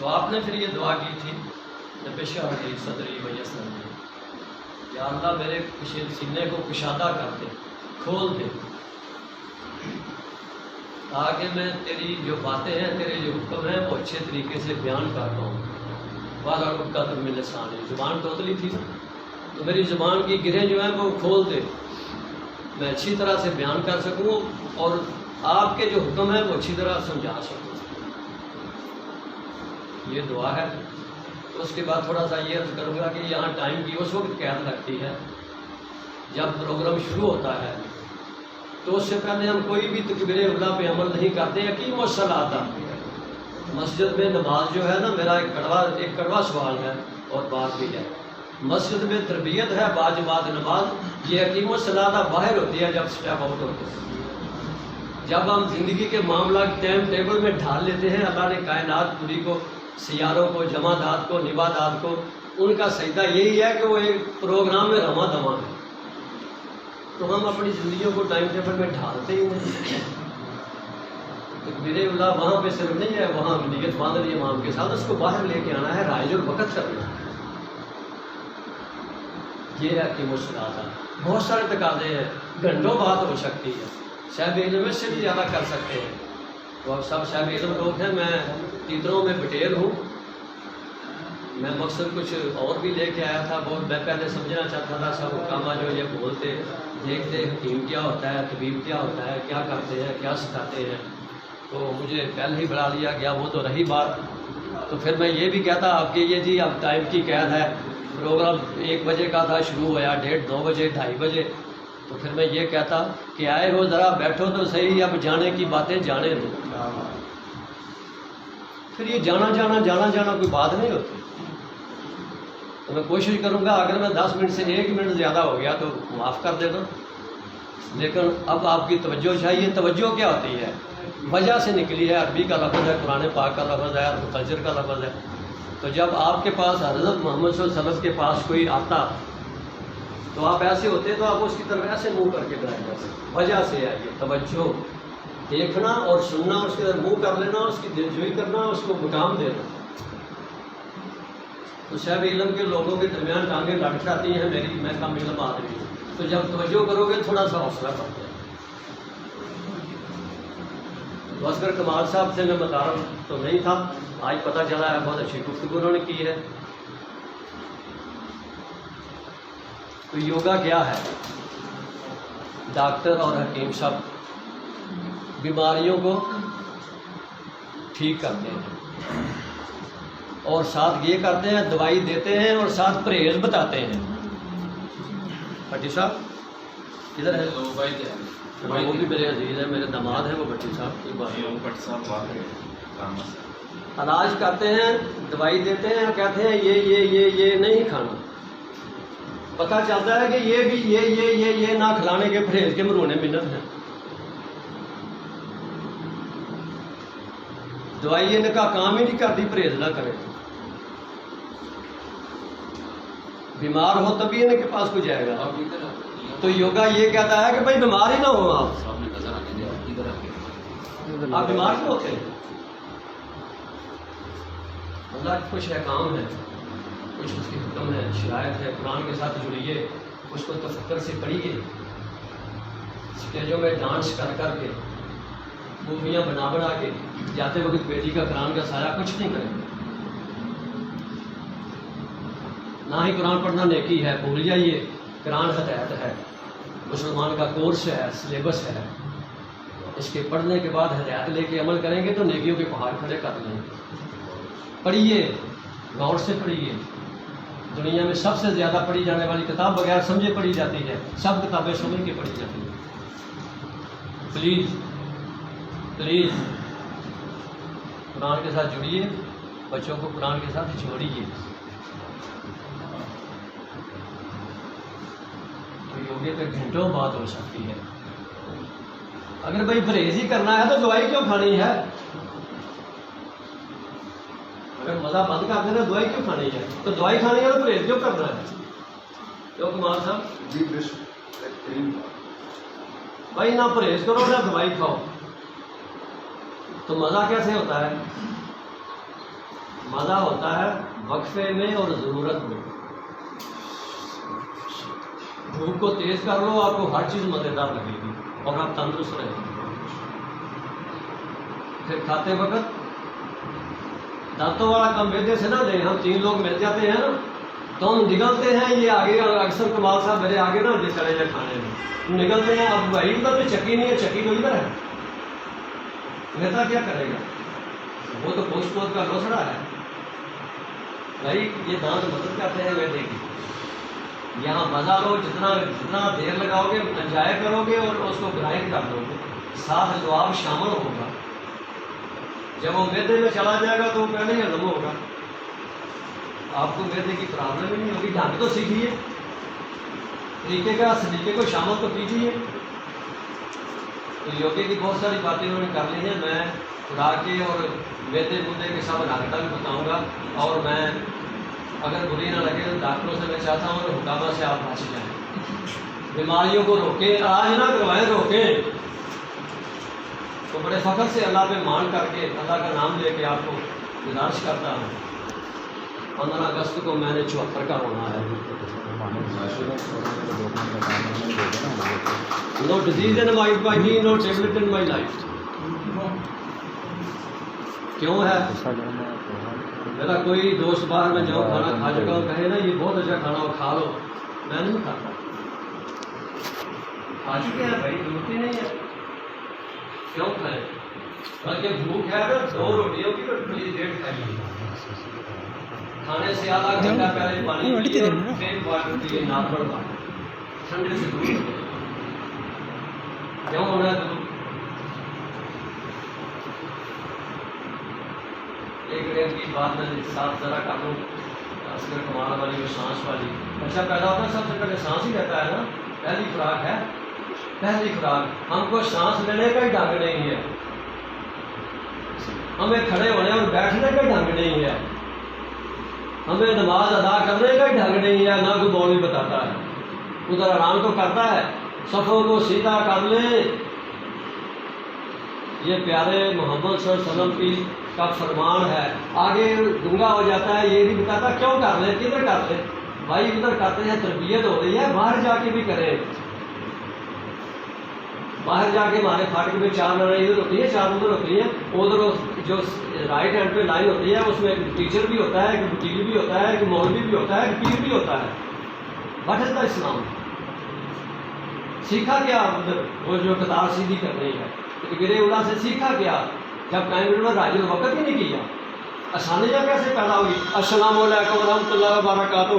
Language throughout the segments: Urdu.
تو آپ نے پھر یہ دعا کی تھی نبشہ علی صدری ویسر میں، یا اللہ میرے سینے کو کشادہ کر دے، کھول دے، تاکہ میں تیری جو باتیں ہیں، تیرے جو حکم ہیں وہ اچھے طریقے سے بیان کر پاؤں۔ والا رکا تم میں لسانی، زبان توتلی تھی نا، تو میری زبان کی گرہیں جو ہیں وہ کھول دے، میں اچھی طرح سے بیان کر سکوں اور آپ کے جو حکم ہیں وہ اچھی طرح سمجھا سکوں۔ یہ دعا ہے۔ اس کے بعد تھوڑا سا یہ عرض کروں گا کہ یہاں ٹائم کی اس وقت قید لگتی ہے جب پروگرام شروع ہوتا ہے، تو اس سے پہلے ہم کوئی بھی تکبیر اولیٰ پہ عمل نہیں کرتے۔ یقین الصلاۃ، مسجد میں نماز جو ہے نا، میرا ایک کڑوا سوال ہے اور بات بھی ہے، مسجد میں تربیت ہے باجماعت نماز، یہ حکیم الصلاۃ باہر ہوتی ہے جب اسٹیپ آؤٹ ہوتے ہیں، جب ہم زندگی کے معاملہ ٹائم ٹیبل میں ڈھال لیتے ہیں۔ اللہ نے کائنات پوری کو، سیاروں کو، جمادات کو، نباتات کو، ان کا سجدہ یہی ہے کہ وہ ایک پروگرام میں رواں دواں ہے، تو ہم اپنی زندگیوں کو ٹائم ٹیبل میں ڈھالتے ہی نہیں۔ تکبیر اللہ وہاں پہ صرف نہیں ہے، وہاں نیت باندھنی امام کے ساتھ، اس کو باہر لے کے آنا ہے، رائج الوقت کرنا ہے۔ یہ ہے کہ مسئلہ بہت سارے تقاضے ہیں، گھنٹوں بات ہو سکتی ہے، صاحب علم اس سے بھی زیادہ کر سکتے ہیں، تو اب سب صاحب علم لوگ ہیں، میں تیتروں میں بٹیر ہوں۔ میں مقصد کچھ اور بھی لے کے آیا تھا، بہت میں پہلے سمجھنا چاہتا تھا سب حکامہ جو یہ بولتے دیکھتے حکیم کیا ہوتا ہے، طبیب کیا ہوتا ہے، کیا کرتے ہیں، کیا سکھاتے ہیں، تو مجھے پہلے ہی بڑھا لیا گیا، وہ تو رہی بات۔ تو پھر میں یہ بھی کہتا آپ کہ یہ جی اب ٹائم کی قید ہے، پروگرام 1 بجے کا تھا، شروع ہوا 1:30 2 بجے 2:30 بجے، تو پھر میں یہ کہتا کہ آئے ہو ذرا بیٹھو تو صحیح، اب جانے کی باتیں جانے دو۔ پھر یہ جانا کوئی بات نہیں ہوتی۔ تو میں کوشش کروں گا اگر میں 10 منٹ سے 1 منٹ زیادہ ہو گیا تو معاف کر دینا، لیکن اب آپ کی توجہ چاہیے۔ توجہ کیا ہوتی ہے؟ وجہ سے نکلی ہے، عربی کا لفظ ہے، قرآن پاک کا لفظ ہے، کلچر کا لفظ ہے۔ تو جب آپ کے پاس حضرت محمد صلی اللہ علیہ وسلم کے پاس کوئی آتا تو آپ ایسے ہوتے تو آپ اس کی طرف ایسے منہ کر کے بلائیں جاتے، وجہ سے ہے یہ توجہ، دیکھنا اور سننا، اس کے اندر منہ کر لینا، اس کی دلجوئی کرنا، اس کو مقام دینا۔ تو صاحب علم کے لوگوں کے درمیان ٹانگیں لٹ جاتی ہیں، میں کم علم آدمی ہوں، تو جب توجہ کرو گے تھوڑا سا حوصلہ کرتے ہیں۔ تو اصغر کمال صاحب سے میں متعارف تو نہیں تھا، آج پتہ چلا ہے، بہت اچھی گفتگو انہوں نے کی ہے۔ تو یوگا کیا ہے؟ ڈاکٹر اور حکیم صاحب بیماریوں کو ٹھیک کرتے ہیں اور ساتھ یہ کرتے ہیں، دوائی دیتے ہیں اور ساتھ پرہیز بتاتے ہیں۔ بھٹی صاحب کدھر ہے؟ وہ بھی میرے عزیز ہیں، میرے داماد ہیں وہ بھٹی صاحب کی بات۔ علاج کرتے ہیں، دوائی دیتے ہیں، کہتے ہیں یہ نہیں کھانا، پتہ چلتا ہے کہ یہ بھی یہ نہ کھلانے کے پرہیز کے مرونے منت ہیں۔ دوائی ان کا کام ہی نہیں کرتی، پرہیز نہ کرے، بیمار ہو تبھی ان کے پاس کو جائے گا۔ تو یوگا یہ کہتا ہے کہ بھائی بیمار ہی نہ ہو، آپ بیمار کیوں ہوتے ہیں؟ اللہ کی کچھ احکام ہے، کچھ اس کے حکم ہے، شرائط ہے، قرآن کے ساتھ جڑیے، اس کو تفکر سے پڑھیے، اسٹیجوں میں ڈانس کر کے، موویاں بنا کے، جاتے وقت بیٹی کا قرآن کا سایہ کچھ نہیں کریں گے۔ نہ ہی قرآن پڑھنا نیکی ہے، بھول جائیے، قرآن ہدایت ہے، مسلمان کا کورس ہے، سلیبس ہے، اس کے پڑھنے کے بعد ہدایت لے کے عمل کریں گے تو نیکیوں کے پہاڑ کھڑے کر لیں گے۔ پڑھیے، غور سے پڑھیے۔ دنیا میں سب سے زیادہ پڑھی جانے والی کتاب بغیر سمجھے پڑھی جاتی ہے، سب کتابیں سمجھ کے پڑھی جاتی ہیں۔ پلیز قرآن کے ساتھ جڑیے، بچوں کو قرآن کے ساتھ جوڑیے۔ تو یوگے پہ گھنٹوں بات ہو سکتی ہے۔ اگر بھائی پرہیز ہی کرنا ہے تو دوائی کیوں کھانی ہے؟ اگر مزہ بند کر دینا، دوائی کیوں کھانی ہے؟ تو دوائی کھانی ہے تو پرہیز کیوں کرنا ہے؟ کیوں کمال صاحب جی بھائی نہ پرہیز کرو نہ دوائی کھاؤ، تو مزہ کیسے ہوتا ہے؟ مزہ ہوتا ہے وقفے میں اور ضرورت میں. بھوک کو تیز کر لو، آپ کو ہر چیز مزیدار لگے گی اور آپ تندرست رہیں گے. پھر کھاتے وقت دانتوں والا کم میدے سے نہ دیں. ہم 3 لوگ مل جاتے ہیں نا تو ہم نکلتے ہیں، یہ آگے اکثر کمال صاحب میرے آگے نا چلے جائے کھانے میں نکلتے ہیں. اب بھائی ادھر تو چکی نہیں ہے، چکی تو ادھر ہے، نیتا کیا کرے گا؟ وہ تو پوچھ پوچھ کا لوسڑا ہے. بھائی یہ دانت مدد کرتے ہیں میدے کی. یہاں مزہ لو، جتنا دیر لگاؤ گے انجوائے کرو گے اور اس کو گرائنڈ کر دو گے، ساتھ لعاب شامل ہوگا. جب وہ میدے میں چلا جائے گا تو وہ پہلے ہی ہضم ہوگا، آپ کو میدے کی پرابلم ہی نہیں ہوگی. ڈھنگ تو سیکھیے، طریقے کو شامل تو کیجیے. تو یوگے کی بہت ساری باتیں انہوں نے کر لی ہیں. میں خوراک کے اور میدے مدے کے سب رابطہ بھی بتاؤں گا. اور میں اگر بری نہ لگے تو ڈاکٹروں سے میں چاہتا ہوں کہ حکامہ سے آپ بچ جائیں، بیماریوں کو روکیں. علاج نہ کروائیں، روکیں. تو بڑے فخر سے اللہ پہ مان کر کے اللہ کا نام لے کے آپ کو گزارش کرتا ہوں. 15 اگست کو میں نے 74 کا ہونا ہے. No disease in my body, no tablet in my life. کیوں ہے؟ میرا کوئی دوست باہر میں جو کھانا کھا چکا ہوں کہے نا یہ بہت اچھا کھانا ہو کھا لو، میں نہیں کھاتا. کھا چکے ہیں بھائی، ضرورت ہی نہیں ہے، کیوں کھائیں؟ بلکہ بھوک ہے اگر 2 روٹیوں کی تو پلیز 1.5 کھائیے. کھانے سے آدھا گھنٹہ پہلے پانی پیئے اور پھر واٹر پیئے، نارمل واٹر، ٹھنڈے سے دور رہے. کیوں ہونا ہے دور؟ ایک ریٹ کی بات میں ساتھ ذرا کر لوں. عسکر کمال والی اور سانس والی، بچہ پیدا ہوتا ہے سب سے پہلے سانس ہی رہتا ہے نا. پہلی خوراک ہے، پہلی خوراک. ہم کو سانس لینے کا ہی ڈھنگ نہیں ہے، ہمیں کھڑے ہونے اور بیٹھنے کا ڈھنگ نہیں ہے، ہمیں نماز ادا کرنے کا ڈھنگ نہیں ہے. نہ کوئی مولوی بتاتا ہے. ادھر آرام تو کرتا ہے، صفوں کو سیدھا کر لیں. یہ پیارے محمد صلی اللہ علیہ وسلم کی کا فرمان ہے. آگے گنگا ہو جاتا ہے، یہ نہیں بتاتا کیوں کر لیں، کدھر کر لیں. بھائی ادھر کرتے ہیں، تربیت ہو رہی ہے، باہر جا کے بھی کریں. باہر جا کے ہمارے پھاٹک میں 4 لڑائی ادھر ہوتی ہے، 4 ادھر ہوتی ہیں. ادھر جو رائٹ ہینڈ پہ لائن ہوتی ہے اس میں ایک ٹیچر بھی ہوتا ہے، ایک وکیل بھی ہوتا ہے، ایک مولوی بھی ہوتا ہے، ایک پیر بھی ہوتا ہے. واٹ از دا اسلام؟ سیکھا کیا ادھر؟ وہ جو قطار سیدھی کر رہی ہے گرے اولا سے سیکھا کیا؟ جب ٹائم راجل وقت ہی نہیں کیا، آسانیاں کیسے پیدا ہوئی؟ السلام علیکم ورحمۃ اللہ وبرکاتہ،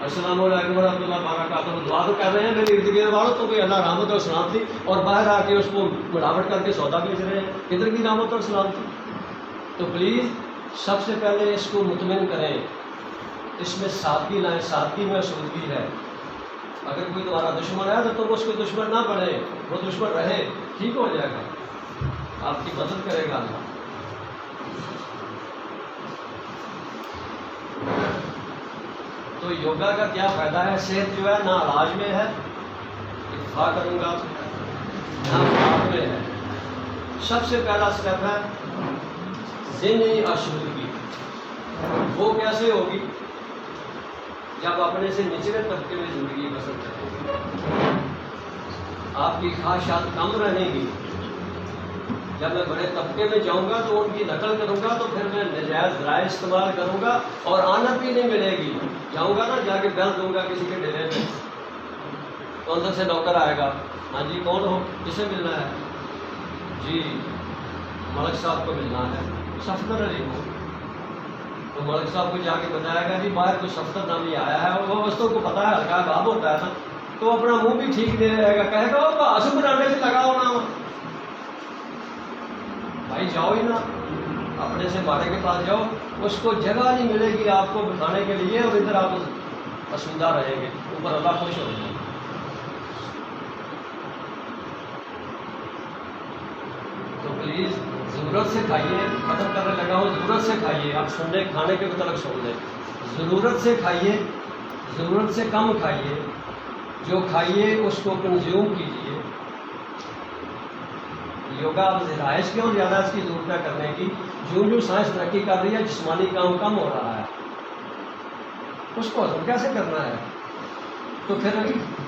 السلام علیکم ورحمۃ اللہ وبرکاتہ. دعا تو کر رہے ہیں میرے ارد گرد والوں تو کوئی اللہ رحمت اور سلام تھی، اور باہر آ کے اس کو ملاوٹ کر کے سودا بیچ رہے ہیں. کدھر کی رحمت اور سلام تھی؟ تو پلیز سب سے پہلے اس کو مطمئن کریں، اس میں سادگی لائیں. سادگی میں سودگی ہے. اگر کوئی تمہارا دشمن ہے تو تم اس کو دشمن نہ بنے، وہ دشمن رہے، ٹھیک ہو جائے گا، آپ کی مدد کرے گا اللہ. تو یوگا کا کیا فائدہ ہے؟ صحت جو ہے نہ علاج میں ہے، اتفاق کروں گا، نہ خوراک میں ہے. سب سے پہلا اسٹیپ ہے ذہنی آشودگی. وہ کیسے ہوگی؟ جب اپنے سے نچلے طبقے میں زندگی بسر کریں گے، آپ کی خواہشات کم رہیں گی. جب میں بڑے طبقے میں جاؤں گا تو ان کی نقل کروں گا تو پھر میں نجائز ذرائع استعمال کروں گا اور آنت بھی نہیں ملے گی. جاؤں گا نا، جا کے بیل دوں گا کسی کے ڈیرے میں تو اندر سے نوکر آئے گا، ہاں جی کون ہو، کسے ملنا ہے؟ جی ملک صاحب کو ملنا ہے. صفدر علی ہو. تو ملک صاحب کو جا کے بتایا گا جی باہر کوئی صفدر نامی آیا ہے. وہ وسطوں کو پتا ہے، ہلکا باب ہوتا ہے نا، تو اپنا منہ بھی ٹھیک دے رہے گا، کہے گا وہ آسو بنانے سے لگا ہونا. بھائی جاؤ ہی نا، اپنے سے بارے کے پاس جاؤ. اس کو جگہ نہیں ملے گی آپ کو بٹھانے کے لیے، اور ادھر آپ اسودہ رہیں گے. اوپر اللہ خوش ہو جائے. تو پلیز ضرورت سے کھائیے. ختم کرنے لگا ہوں، ضرورت سے کھائیے. آپ سننے کھانے کے متعلق سن لیں. ضرورت سے کھائیے، ضرورت سے کم کھائیے. جو کھائیے اس کو کنزیوم کیجیے. یوگا اب رہائش کیوں زیادہ اس کی ضرورت ہے کرنے کی؟ جو سائنس ترقی کر رہی ہے، جسمانی کام کم ہو رہا ہے، اس کو ہضم کیسے کرنا ہے؟ تو پھر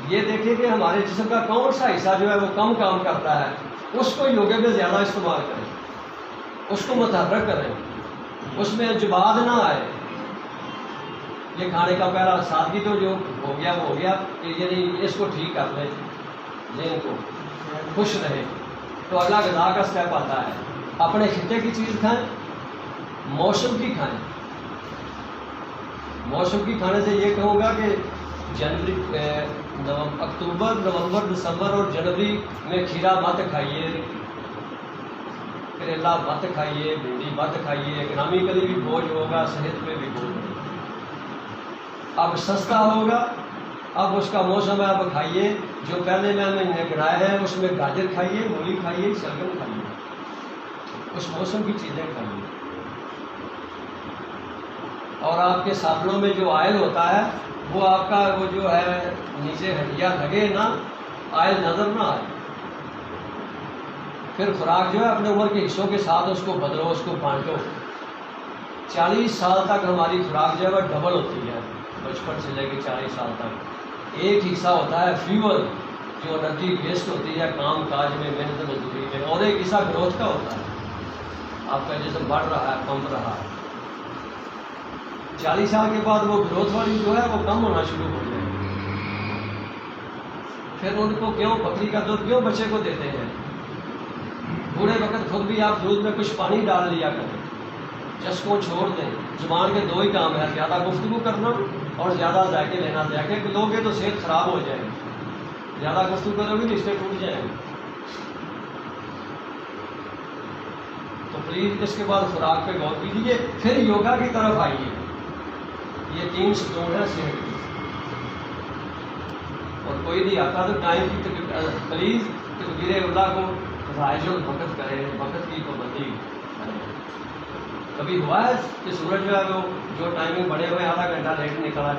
یہ دیکھیں کہ ہمارے جسم کا کون سا حصہ جو ہے وہ کم کام کرتا ہے، اس کو یوگا میں زیادہ استعمال کریں، اس کو متحرک کریں، اس میں جباد نہ آئے. یہ کھانے کا پہلا سادگی تو جو ہو گیا وہ ہو گیا کہ یعنی اس کو ٹھیک کر لیں، ذہن کو خوش رہے. تو اگلا غذا کا اسٹیپ آتا ہے، اپنے خطے کی چیز کھائیں، موسم کی کھائیں. موسم کی کھانے سے یہ کہوں گا کہ جنوری اکتوبر، نومبر، دسمبر اور جنوری میں کھیرا مت کھائیے، کریلا مت کھائیے، بھنڈی مت کھائیے. اکنامکلی بھی بوجھ ہوگا، صحت پہ بھی بوجھ ہوگا. اب سستا ہوگا، اب اس کا موسم ہے، اب کھائیے. جو پہلے میں نے گنایا ہے اس میں گاجر کھائیے، مولی کھائیے، شلگم کھائیے، اس موسم کی چیزیں کھائیے. اور آپ کے ساتھوں میں جو آئل ہوتا ہے وہ آپ کا وہ جو ہے نیچے ہڈیاں لگے نا، آئل نظر نہ آئے. پھر خوراک جو ہے اپنے عمر کے حصوں کے ساتھ اس کو بدلو، اس کو بانٹو. 40 سال تک ہماری خوراک جو ہے وہ ڈبل ہوتی ہے، بچپن سے لے کے 40 سال تک. ایک حصہ ہوتا ہے فیول، جو انرجی ویسٹ ہوتی ہے کام کاج میں، محنت مزدوری میں، اور ایک حصہ گروتھ کا ہوتا ہے، آپ کا جسم بڑھ رہا ہے، پمپ رہا ہے. 40 سال کے بعد وہ گروتھ والی جو ہے وہ کم ہونا شروع ہو جائے. پھر ان کو کیوں بکری کا دودھ کیوں بچے کو دیتے ہیں؟ بوڑھے وقت خود بھی آپ دودھ میں کچھ پانی ڈال لیا کریں، چسکوں چھوڑ دیں. زبان کے 2 ہی کام ہے، زیادہ گفتگو کرنا اور زیادہ ذائقے لینا. ذائقے لوگے تو صحت خراب ہو جائے گی، زیادہ گفتگو کرو گے رشتے ٹوٹ جائیں گے. تو پلیز اس کے بعد خوراک پہ غور کیجیے، پھر یوگا کی طرف آئیے. یہ 3 ستون ہے صحت کی. اور کوئی نہیں آتا تو ٹائم کی پلیز تکبیر اللہ کو رائج الوقت کرے، وقت کی پابندی کرے. کبھی ہوا ہے کہ سورج جو ہے وہ جو ٹائمنگ بڑے ہوئے آدھا گھنٹہ لیٹ نکلا ہے؟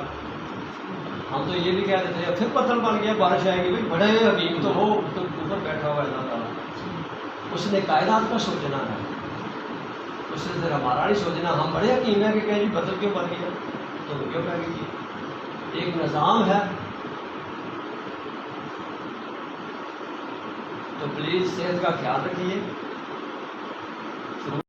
ہم تو یہ بھی کہہ دیتے ہیں پھر پتھر بن گیا، بارش آئے گی. بھائی بڑے حکیم تو ہو، تو اوپر بیٹھا ہوا ہے اللہ تعالیٰ. اس نے کائنات کا سوچنا ہے، اس نے ذرا ہمارا نہیں سوچنا. ہم بڑے حکیم ہیں کہ کہیں جی بدل کیوں بن گیا، تو کیوں کہہ گئی. ایک نظام ہے. تو پلیز صحت کا خیال رکھیے.